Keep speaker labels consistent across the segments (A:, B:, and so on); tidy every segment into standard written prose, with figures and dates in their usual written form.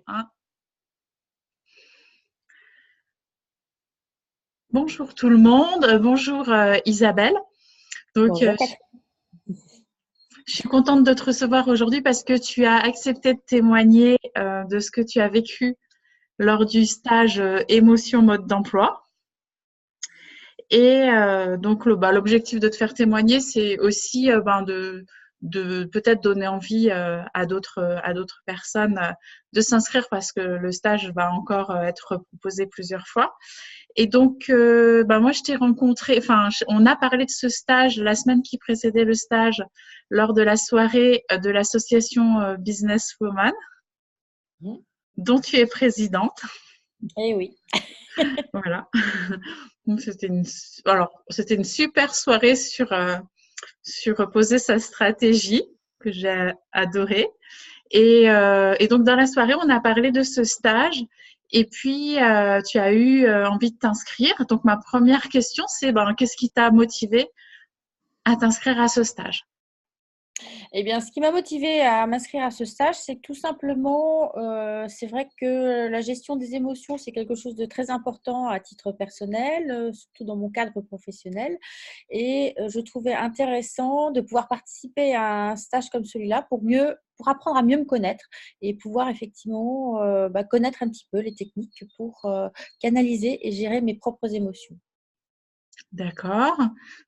A: Un. Bonjour tout le monde, bonjour Isabelle. Donc,
B: Bonjour Catherine.
A: je suis contente de te recevoir aujourd'hui parce que tu as accepté de témoigner de ce que tu as vécu lors du stage émotion mode d'emploi. Et donc, l'objectif de te faire témoigner, c'est aussi de peut-être donner envie à d'autres personnes de s'inscrire parce que le stage va encore être proposé plusieurs fois. Et donc, moi, je t'ai rencontré, on a parlé de ce stage la semaine qui précédait le stage lors de la soirée de l'association Business Woman,
B: Mhm.
A: dont tu es présidente.
B: Eh oui.
A: Voilà. Donc, c'était une super soirée sur poser sa stratégie que j'ai adoré. Et donc, dans la soirée, on a parlé de ce stage. Et puis, tu as eu envie de t'inscrire. Donc, ma première question, c'est qu'est-ce qui t'a motivé à t'inscrire à ce stage?
B: Eh bien, ce qui m'a motivée à m'inscrire à ce stage, c'est que tout simplement, c'est vrai que la gestion des émotions, c'est quelque chose de très important à titre personnel, surtout dans mon cadre professionnel. Et je trouvais intéressant de pouvoir participer à un stage comme celui-là pour apprendre à mieux me connaître et pouvoir effectivement connaître un petit peu les techniques pour canaliser et gérer mes propres émotions.
A: D'accord.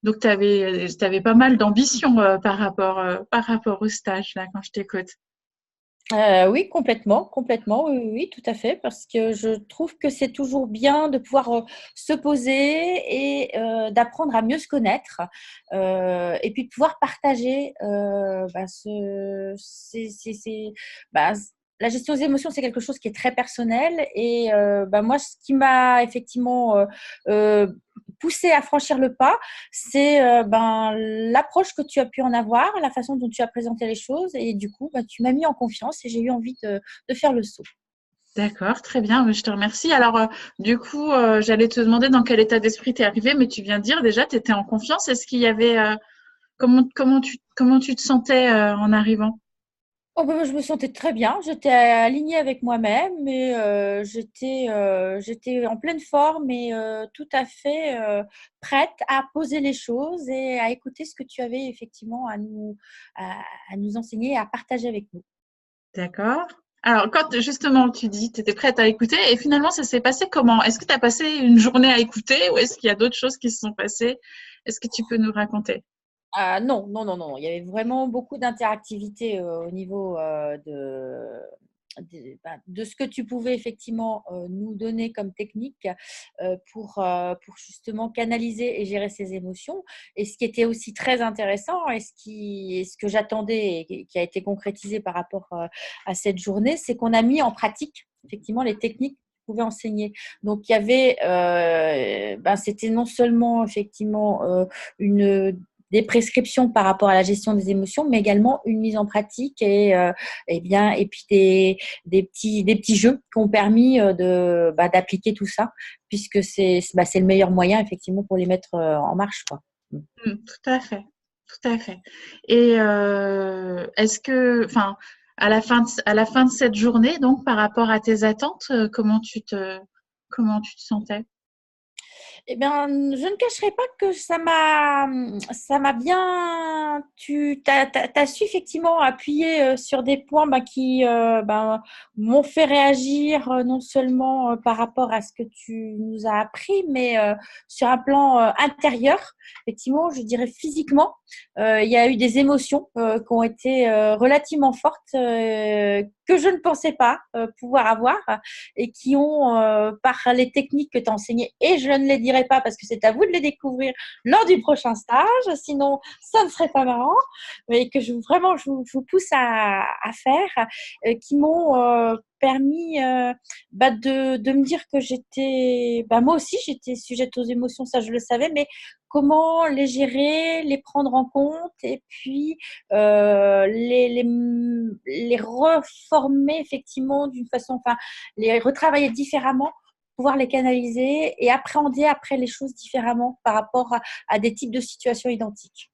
A: Donc, tu avais pas mal d'ambition par rapport au stage, là, quand je t'écoute.
B: Oui, complètement, complètement, oui, oui, oui, tout à fait, parce que je trouve que c'est toujours bien de pouvoir se poser et d'apprendre à mieux se connaître, et puis de pouvoir partager bah, la gestion des émotions, c'est quelque chose qui est très personnel. Et moi, ce qui m'a effectivement euh, poussé à franchir le pas, c'est l'approche que tu as pu en avoir, la façon dont tu as présenté les choses. Et du coup, tu m'as mis en confiance et j'ai eu envie de faire le saut.
A: D'accord, très bien, je te remercie. Alors, du coup, j'allais te demander dans quel état d'esprit t'es arrivée, mais tu viens de dire déjà, tu étais en confiance. Est-ce qu'il y avait, comment tu te sentais en arrivant?
B: Oh, je me sentais très bien, j'étais alignée avec moi-même, mais j'étais en pleine forme et tout à fait prête à poser les choses et à écouter ce que tu avais effectivement à nous enseigner et à partager avec nous.
A: D'accord. Alors, quand justement tu dis tu étais prête à écouter, et finalement ça s'est passé comment? Est-ce que tu as passé une journée à écouter ou est-ce qu'il y a d'autres choses qui se sont passées? Est-ce que tu peux nous raconter?
B: Ah, non, non, non, non. Il y avait vraiment beaucoup d'interactivité au niveau de ce que tu pouvais effectivement nous donner comme technique pour justement canaliser et gérer ses émotions. Et ce qui était aussi très intéressant et ce que j'attendais et qui a été concrétisé par rapport à cette journée, c'est qu'on a mis en pratique effectivement les techniques qu'on pouvait enseigner. Donc, il y avait, c'était non seulement effectivement une des prescriptions par rapport à la gestion des émotions, mais également une mise en pratique et puis des petits jeux qui ont permis d'appliquer tout ça, puisque c'est le meilleur moyen effectivement pour les mettre en marche, quoi.
A: Tout à fait, tout à fait. Et est-ce que, à la fin de cette journée, donc par rapport à tes attentes, comment tu te sentais?
B: Eh bien, je ne cacherai pas que ça m'a bien. T'as su effectivement appuyer sur des points qui m'ont fait réagir non seulement par rapport à ce que tu nous as appris, mais sur un plan intérieur. Effectivement, je dirais physiquement, il y a eu des émotions qui ont été relativement fortes que je ne pensais pas pouvoir avoir et qui ont, par les techniques que tu as enseignées, et je ne les dirai pas parce que c'est à vous de les découvrir lors du prochain stage, sinon ça ne serait pas marrant, mais que je vous pousse à faire, qui m'ont permis de me dire que j'étais, moi aussi j'étais sujette aux émotions, ça je le savais, mais comment les gérer, les prendre en compte et puis les reformer effectivement d'une façon, enfin, les retravailler différemment, pouvoir les canaliser et appréhender après les choses différemment par rapport à des types de situations identiques.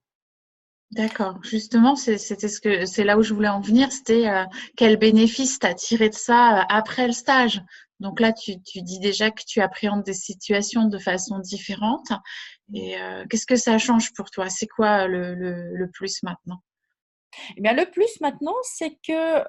A: D'accord. Justement, c'est là où je voulais en venir. C'était quel bénéfice t'as tiré de ça après le stage? Donc là, tu dis déjà que tu appréhendes des situations de façon différente. Et qu'est-ce que ça change pour toi? C'est quoi le plus maintenant?
B: Eh bien, le plus maintenant, c'est que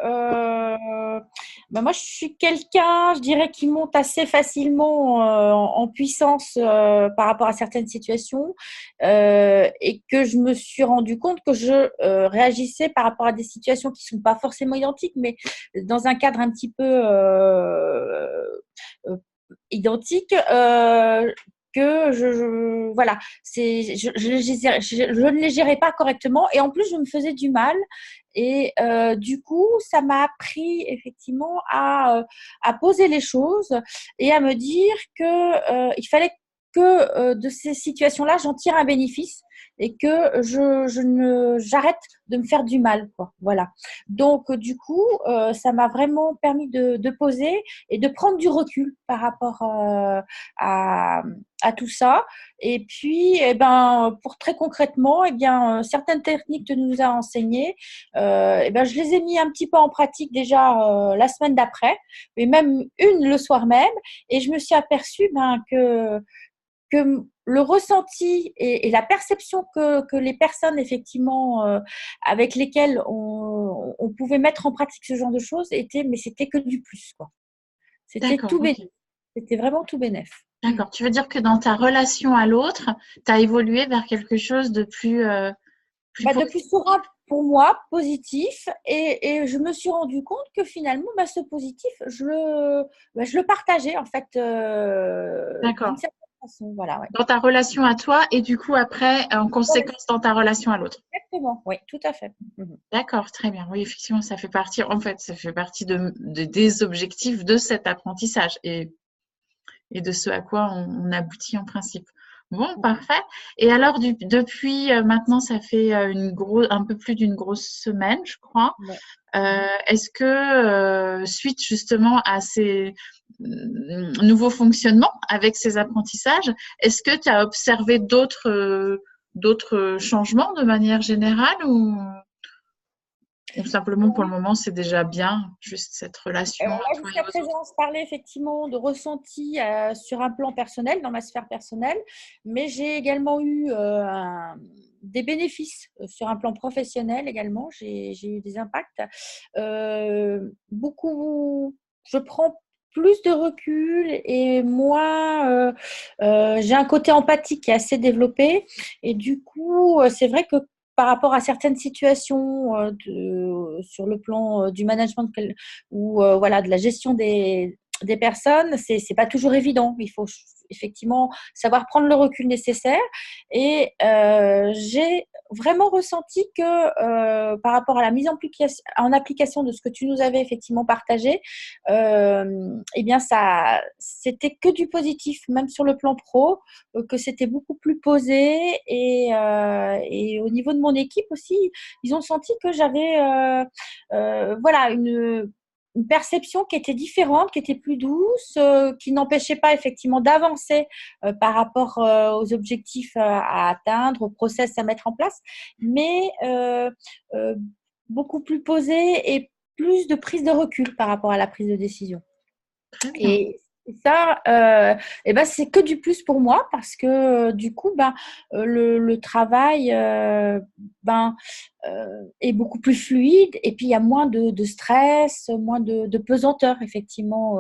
B: moi, je suis quelqu'un, je dirais, qui monte assez facilement en puissance par rapport à certaines situations et que je me suis rendu compte que je réagissais par rapport à des situations qui ne sont pas forcément identiques, mais dans un cadre un petit peu euh, identique. Que voilà, je ne les gérais pas correctement et en plus je me faisais du mal et du coup ça m'a appris effectivement à poser les choses et à me dire que il fallait que de ces situations-là j'en tire un bénéfice et que j'arrête de me faire du mal, quoi. Voilà. Donc du coup ça m'a vraiment permis de poser et de prendre du recul par rapport à, à tout ça. Et puis, eh ben, pour très concrètement, eh bien, certaines techniques que tu nous as enseignées, eh ben, je les ai mis un petit peu en pratique déjà la semaine d'après, mais même une le soir même. Et je me suis aperçue ben, que le ressenti et la perception que les personnes effectivement avec lesquelles on pouvait mettre en pratique ce genre de choses mais c'était que du plus, quoi. C'était
A: D'accord,
B: tout bénéf.
A: ok.
B: C'était vraiment tout bénéf.
A: D'accord. Tu veux dire que dans ta relation à l'autre, tu as évolué vers quelque chose de plus
B: Bah, de plus
A: positif?
B: serein pour moi, positif, et je me suis rendu compte que finalement, bah, ce positif, je le partageais en fait d'une
A: D'accord.
B: certaine façon. Voilà, ouais.
A: Dans ta relation à toi et du coup après, en conséquence, dans ta relation à l'autre.
B: Exactement, oui, tout à fait. Mhm.
A: D'accord, très bien. Oui, effectivement, ça fait partie des objectifs de cet apprentissage et de ce à quoi on aboutit en principe. Bon, parfait. Et alors, depuis maintenant, ça fait un peu plus d'une grosse semaine, je crois.
B: Ouais.
A: Est-ce que, suite justement à ces nouveaux fonctionnements avec ces apprentissages, est-ce que tu as observé d'autres changements de manière générale ou simplement pour le moment c'est déjà bien, juste cette relation à
B: Là,
A: toi et
B: jusqu'à
A: aux autres?
B: présent, on se parlait effectivement de ressenti sur un plan personnel, dans ma sphère personnelle, mais j'ai également eu des bénéfices sur un plan professionnel également. J'ai eu des impacts. Beaucoup, je prends plus de recul et moins, j'ai un côté empathique qui est assez développé. Et du coup, c'est vrai que par rapport à certaines situations sur le plan du management ou voilà, de la gestion des personnes, c'est pas toujours évident. Il faut effectivement savoir prendre le recul nécessaire. Et j'ai vraiment ressenti que par rapport à la mise en application de ce que tu nous avais effectivement partagé, eh bien ça, c'était que du positif, même sur le plan pro, que c'était beaucoup plus posé et au niveau de mon équipe aussi, ils ont senti que j'avais voilà une perception qui était différente, qui était plus douce, qui n'empêchait pas effectivement d'avancer par rapport aux objectifs à atteindre, aux process à mettre en place, mais euh, beaucoup plus posé et plus de prise de recul par rapport à la prise de décision.
A: Très bien.
B: Et ça, eh ben, c'est que du plus pour moi parce que du coup, ben, le travail est beaucoup plus fluide et puis il y a moins de stress, moins de pesanteur effectivement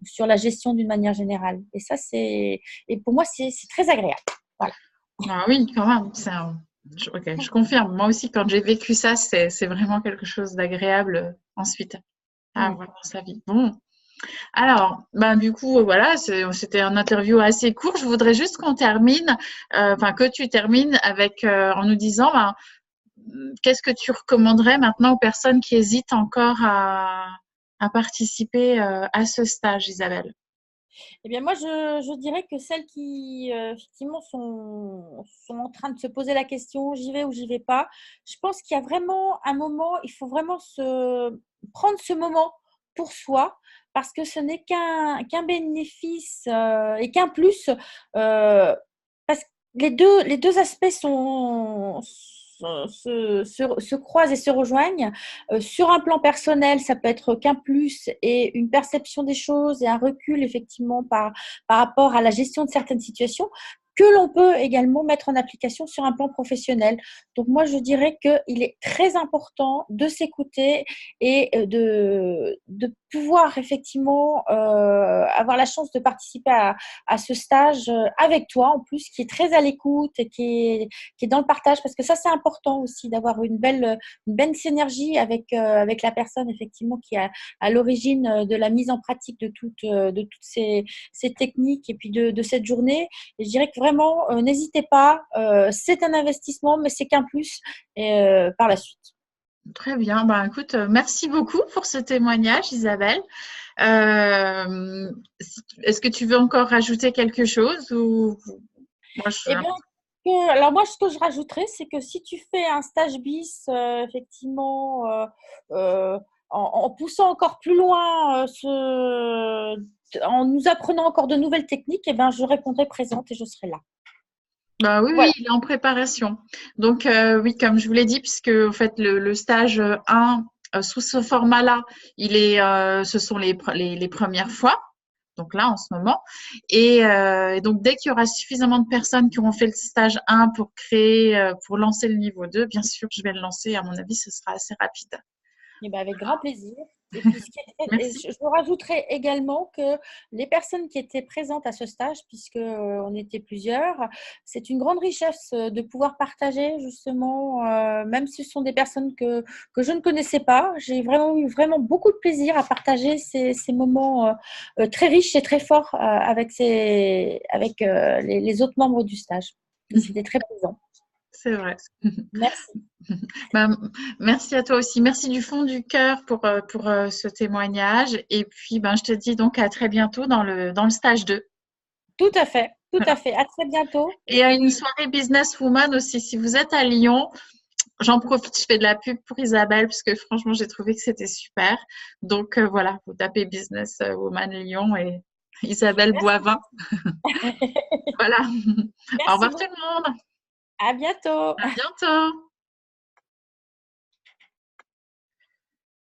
B: sur la gestion d'une manière générale. Et ça, et pour moi, c'est très agréable. Voilà.
A: Ah oui, quand même. Ok, je confirme. Moi aussi, quand j'ai vécu ça, c'est vraiment quelque chose d'agréable ensuite à
B: Mm.
A: avoir dans sa vie. Bon, alors, ben du coup, voilà, c'était un interview assez court. Je voudrais juste qu'on termine, enfin que tu termines avec en nous disant, ben, qu'est-ce que tu recommanderais maintenant aux personnes qui hésitent encore à participer à ce stage, Isabelle?
B: Eh bien, moi, je dirais que celles qui, effectivement, sont en train de se poser la question, j'y vais ou j'y vais pas, je pense qu'il y a vraiment un moment, il faut vraiment prendre ce moment pour soi, parce que ce n'est qu'un bénéfice et qu'un plus, parce que les deux aspects se croisent et se rejoignent. Sur un plan personnel, ça peut être qu'un plus et une perception des choses et un recul effectivement par rapport à la gestion de certaines situations que l'on peut également mettre en application sur un plan professionnel. Donc moi, je dirais qu'il est très important de s'écouter et de pouvoir effectivement avoir la chance de participer à ce stage avec toi en plus, qui est très à l'écoute et qui est dans le partage, parce que ça, c'est important aussi d'avoir une belle synergie avec la personne effectivement qui est à l'origine de la mise en pratique de toutes ces techniques et puis de cette journée. Et je dirais que vraiment, n'hésitez pas, c'est un investissement, mais c'est qu'un plus par la suite.
A: Très bien. Ben, écoute, merci beaucoup pour ce témoignage, Isabelle. Est-ce que tu veux encore rajouter quelque chose ou moi,
B: Eh bien, alors moi, ce que je rajouterais, c'est que si tu fais un stage bis, effectivement, en poussant encore plus loin, en nous apprenant encore de nouvelles techniques, eh ben, je répondrai présente et je serai là.
A: Bah oui, oui,
B: Voilà.
A: il est en préparation. Donc, oui, comme je vous l'ai dit, puisque en fait, le stage 1, sous ce format-là, ce sont les premières fois. Donc là, en ce moment. Et donc, dès qu'il y aura suffisamment de personnes qui auront fait le stage 1 pour lancer le niveau 2, bien sûr, je vais le lancer. À mon avis, ce sera assez rapide.
B: Eh ben, avec grand plaisir. Et puis,
A: Merci.
B: je rajouterai également que les personnes qui étaient présentes à ce stage, puisque on était plusieurs, c'est une grande richesse de pouvoir partager justement, même si ce sont des personnes que je ne connaissais pas. J'ai vraiment eu vraiment beaucoup de plaisir à partager ces moments très riches et très forts avec les autres membres du stage. Et c'était très plaisant.
A: C'est vrai.
B: Merci.
A: Bah, merci à toi aussi. Merci du fond du cœur pour ce témoignage. Et puis, ben, je te dis donc à très bientôt dans le stage 2.
B: Tout à fait, tout à fait. À très bientôt. Et
A: Et à une
B: puis,
A: soirée Businesswoman aussi. Si vous êtes à Lyon, j'en profite, je fais de la pub pour Isabelle, parce que franchement, j'ai trouvé que c'était super. Donc, voilà, vous tapez Businesswoman Lyon et Isabelle Boivin. Voilà. Au
B: merci
A: revoir tout
B: beaucoup.
A: le monde.
B: À bientôt.
A: À bientôt.